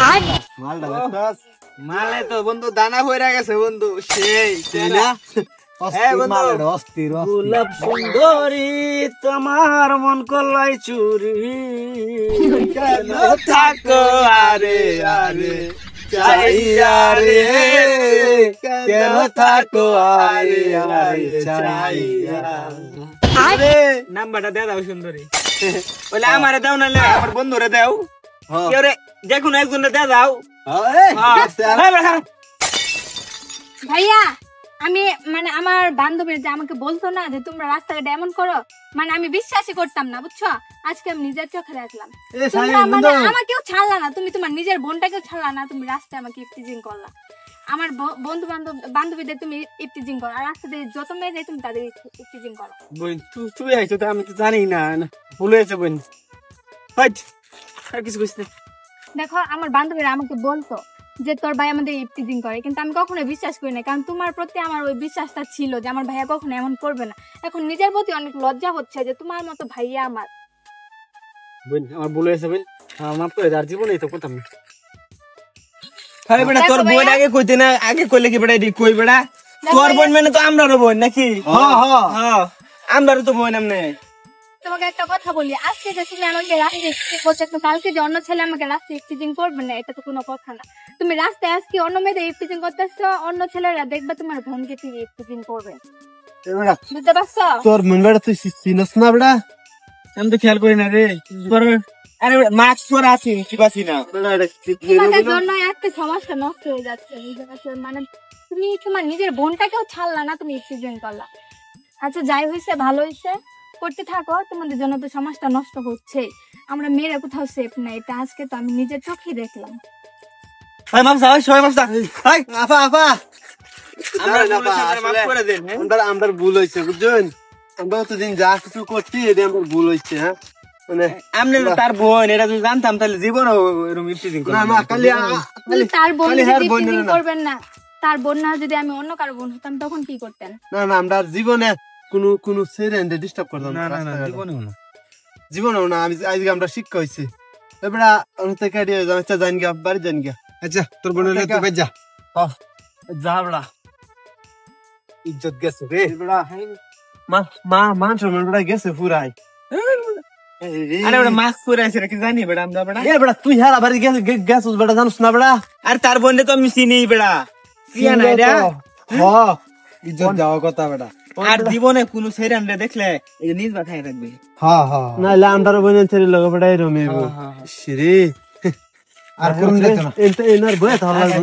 মালটা দেখছস মালে তো বন্ধু দানা হইরা গেছে বন্ধু সেই না হ্যাঁ বন্ধু অস্থির গোলাপ সুন্দরী তোমার মন করলাই চুরি কেন থাকো আরে আরে চাইয়া রে কেন থাকো আরে আরে চাইয়া আরে নাম্বারটা দে দাও সুন্দরী বলে আমারে দাও না আমার বন্ধুরে দাও কেউ রে দেখুন একজনে দে দাও ভাইয়া আমি মানে আমার বান্ধবীর যে আমাকে বলতো না যে তোমরা রাস্তাঘাটে এমন করো, মানে আমি বিশ্বাসই করতাম না, বুঝছো? আজকে আমি নিজের চোখে দেখলাম মানে আমাকেও ছাড়লা না, তুমি তোমার নিজের বোনটাকেও ছাড়লা না, তুমি রাস্তায় আমাকে ইফতিজিং করলা, আমার বন্ধু বান্ধবীদের তুমি ইফতিজিং করো, আর রাস্তাতে যত মেয়ে যায় তুমি তাদের ইফতিজিং করো। বোন তুই আইছো তো আমি তো জানি না, ভুলে গেছে বোন, আর কিছু বুঝতে। দেখো আমার বান্ধবীরা আমাকে বলতো যে তোর ভাই আমাদের ইফতিজিং করে, কিন্তু আমি কখনো বিশ্বাস করি না, কারণ তোমার প্রতি আমার ওই বিশ্বাসটা ছিল যে আমার ভাইয়া কখনো এমন করবে না। এখন নিজের প্রতি অনেক লজ্জা হচ্ছে যে তোমার মতো ভাইয়া আমার। বোন আমার ভুলে গেছে বোন, মাফ করে দাও, জীবনেই তো করতাম না। হ্যাঁ বেটা তোর বোন আগে কইতে না, আগে কইলে কি বেটা এডি কই বেটা, তোর বোন মানে তো আমরারও বোন নাকি? হ্যাঁ হ্যাঁ হ্যাঁ আমরারও তো বোন। আমনে তোমাকে একটা কথা বলি, আজকে যে তুমি আমাকে রাস্তায় ইফতিজিং করছো, কালকে যে অন্য ছেলে আমাকে রাস্তায় ইফতিজিং করবে না, এটা তো কোনো কথা না। তুমি রাস্তায় আজকে অন্য মেয়েদের ইফতিজিং করতেছো, অন্য ছেলেরা দেখবে তোমার বোনকে তুমি ইফতিজিং করবে, বুঝতে পারছো? তোর মন বেটা তুই চিনস না বেটা, আমি তো খেয়াল করি না রে। তোর আরে মাস্ক পরা আছে কি বাসি না, তোমাদের জন্য একটা সমস্যা নষ্ট হয়ে যাচ্ছে, বুঝতে পারছো? মানে তুমি তোমার নিজের বোনটাকেও ছাড়লা না, তুমি ইফতিজিং করলা। আচ্ছা যাই হয়েছে ভালো হয়েছে, করতে থাকো, তোমাদের জন্য তো সমাজটা নষ্ট হচ্ছে, আমরা মেয়েরা কোথাও সেফ নাই, এটা আজকে তো আমি নিজের চোখেই দেখলাম। আমরা ভুল হয়েছে বুঝছেন, আমরা তো দিন যা কিছু করছি এটা আমার ভুল হয়েছে। হ্যাঁ মানে আমি তার বোন, এটা যদি জানতাম তাহলে জীবন তার বোন করবেন না, তার বোন না যদি আমি অন্য কারো বোন হতাম তখন কি করতেন? না না আমরা জীবনে কোনো সেরেন্ডে ডিস্টার্ব করতাম না, জীবনেও না। আমি আজকে আমরা শিক্ষা হয়েছি এবারে জান গিয়া বাড়ি জান গিয়া। আচ্ছা তোর বোনের তুই বেজ যা, যা বড়া ইজ্জত গেছে রে বড়া, মান সম্মান বড়া গেছে পুরাই। আরে বড়া মাস্ক পরে আছে কি জানি বড়া আমরা বড়া, এ বড়া তুই হারা বাড়ি গেছিস বড়া, জানিস না বড়া? আর তার বোনলে তো আমি চিনি বড়া, চিয়া না রে। হ্যাঁ ইজ্জত যাওয়ার কথা বড়া, আর জীবনে কোন সেরান্ডে দেখলে এই নিজ মাথায় রাখবে। হ্যাঁ হ্যাঁ নাইলে আমরা বোনের ছেলে লগো বড়াই রমেব শ্রী আর কোন দেখো না এনার বয়ে তাহলে